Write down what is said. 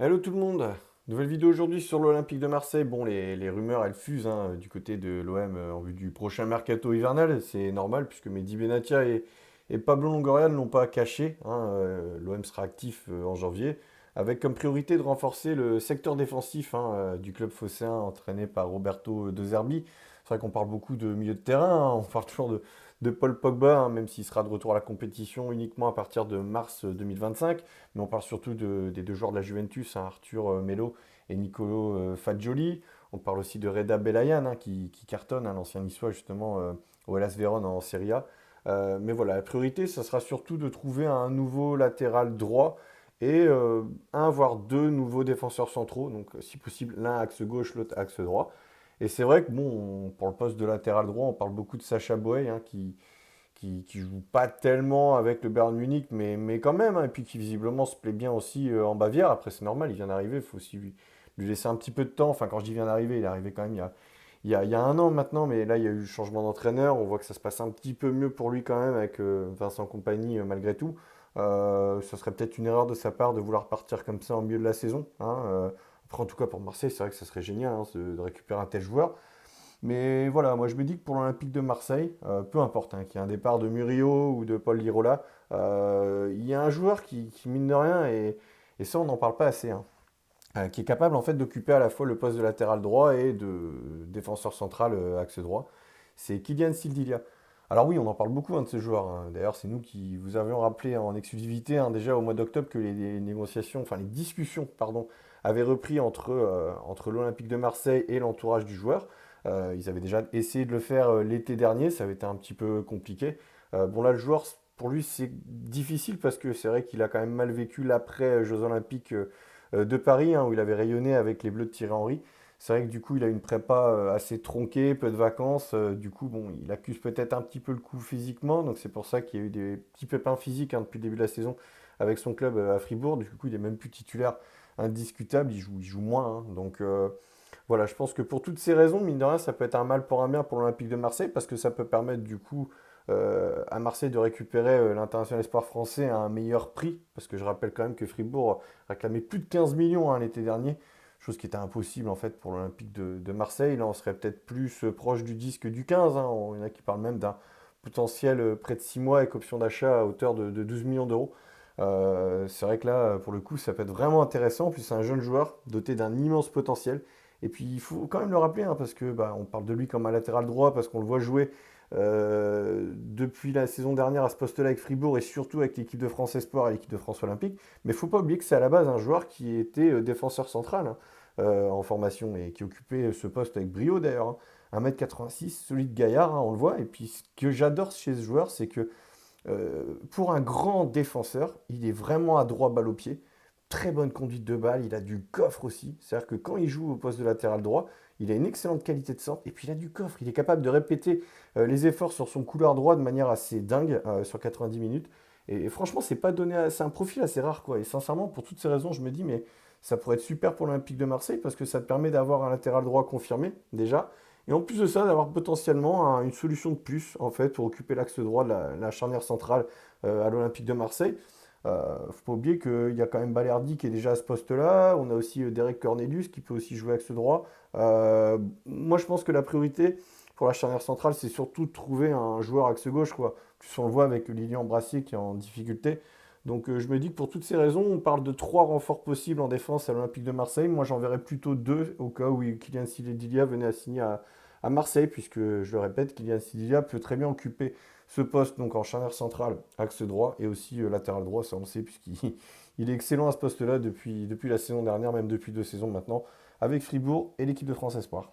Hello tout le monde! Nouvelle vidéo aujourd'hui sur l'Olympique de Marseille. Bon, les rumeurs elles fusent hein, du côté de l'OM en vue du prochain mercato hivernal. C'est normal puisque Mehdi Benatia et Pablo Longoria ne l'ont pas caché, hein. L'OM sera actif en janvier avec comme priorité de renforcer le secteur défensif hein, du club phocéen entraîné par Roberto De Zerbi. C'est vrai qu'on parle beaucoup de milieu de terrain, hein. On parle toujours de Paul Pogba, hein, même s'il sera de retour à la compétition uniquement à partir de mars 2025. Mais on parle surtout des deux joueurs de la Juventus, hein, Arthur Melo et Nicolo Fagioli. On parle aussi de Reda Belayan hein, qui cartonne, hein, l'ancien niçois justement au Hellas Vérone en Serie A. Mais voilà, la priorité, ça sera surtout de trouver un nouveau latéral droit et un voire deux nouveaux défenseurs centraux. Donc si possible, l'un axe gauche, l'autre axe droit. Et c'est vrai que bon, pour le poste de latéral droit, on parle beaucoup de Sacha Boey hein, qui joue pas tellement avec le Bayern Munich, mais quand même, hein, et puis qui visiblement se plaît bien aussi en Bavière. Après, c'est normal, il vient d'arriver, il faut aussi lui laisser un petit peu de temps. Enfin, quand je dis vient d'arriver, il est arrivé quand même il y a un an maintenant, mais là, il y a eu le changement d'entraîneur. On voit que ça se passe un petit peu mieux pour lui quand même avec Vincent Kompany malgré tout. Ce serait peut-être une erreur de sa part de vouloir partir comme ça en milieu de la saison, hein. Après, en tout cas, pour Marseille, c'est vrai que ça serait génial hein, de récupérer un tel joueur. Mais voilà, moi je me dis que pour l'Olympique de Marseille, peu importe hein, qu'il y ait un départ de Murillo ou de Paul Lirola, il y a un joueur qui, mine de rien, et ça on n'en parle pas assez, hein, qui est capable en fait d'occuper à la fois le poste de latéral droit et de défenseur central axe droit. C'est Kylian Sildilia. Alors oui, on en parle beaucoup hein, de ce joueur, hein. D'ailleurs, c'est nous qui vous avions rappelé en exclusivité hein, déjà au mois d'octobre que les négociations, enfin les discussions, pardon, avaient repris entre l'Olympique de Marseille et l'entourage du joueur. Ils avaient déjà essayé de le faire l'été dernier, ça avait été un petit peu compliqué. Bon là, le joueur, pour lui, c'est difficile parce que c'est vrai qu'il a quand même mal vécu l'après Jeux Olympiques de Paris, hein, où il avait rayonné avec les Bleus de Thierry Henry. C'est vrai que du coup, il a une prépa assez tronquée, peu de vacances. Du coup, bon, il accuse peut-être un petit peu le coup physiquement. Donc c'est pour ça qu'il y a eu des petits pépins physiques hein, depuis le début de la saison avec son club à Fribourg. Du coup, il est même plus titulaire indiscutable. Il joue moins, hein. Donc voilà, je pense que pour toutes ces raisons, mine de rien, ça peut être un mal pour un bien pour l'Olympique de Marseille parce que ça peut permettre du coup à Marseille de récupérer l'international espoir français à un meilleur prix. Parce que je rappelle quand même que Fribourg réclamait plus de 15 millions hein, l'été dernier, chose qui était impossible en fait pour l'Olympique de Marseille. Là, on serait peut-être plus proche du 10 que du 15, hein. Il y en a qui parlent même d'un potentiel près de 6 mois avec option d'achat à hauteur de 12 millions d'euros. C'est vrai que là, pour le coup, ça peut être vraiment intéressant. Puis c'est un jeune joueur doté d'un immense potentiel. Et puis il faut quand même le rappeler, hein, parce que bah, on parle de lui comme un latéral droit, parce qu'on le voit jouer depuis la saison dernière à ce poste-là avec Fribourg et surtout avec l'équipe de France Espoir et l'équipe de France Olympique. Mais il ne faut pas oublier que c'est à la base un joueur qui était défenseur central hein, en formation et qui occupait ce poste avec brio d'ailleurs, hein. 1m86, solide gaillard, hein, on le voit. Et puis ce que j'adore chez ce joueur, c'est que pour un grand défenseur, il est vraiment à droit balle au pied. Très bonne conduite de balle, il a du coffre aussi. C'est-à-dire que quand il joue au poste de latéral droit, il a une excellente qualité de centre et puis il a du coffre. Il est capable de répéter les efforts sur son couloir droit de manière assez dingue sur 90 minutes. Et franchement, c'est pas donné c'est un profil assez rare quoi. Et sincèrement, pour toutes ces raisons, je me dis mais ça pourrait être super pour l'Olympique de Marseille parce que ça te permet d'avoir un latéral droit confirmé déjà. Et en plus de ça, d'avoir potentiellement une solution de plus en fait pour occuper l'axe droit de la charnière centrale à l'Olympique de Marseille. Faut pas oublier qu'il y a quand même Balerdi qui est déjà à ce poste-là. On a aussi Derek Cornelius qui peut aussi jouer axe droit. Moi, je pense que la priorité pour la charnière centrale, c'est surtout de trouver un joueur axe gauche, quoi. Plus on le voit avec Lilian Brassier qui est en difficulté. Donc je me dis que pour toutes ces raisons, on parle de trois renforts possibles en défense à l'Olympique de Marseille. Moi, j'en verrais plutôt deux au cas où Kylian Sidilia venait à signer à Marseille, puisque je le répète, Kylian Sidilia peut très bien occuper ce poste donc en charnière centrale, axe droit et aussi latéral droit, ça on le sait, puisqu'il il est excellent à ce poste-là depuis la saison dernière, même depuis 2 saisons maintenant, avec Fribourg et l'équipe de France Espoir.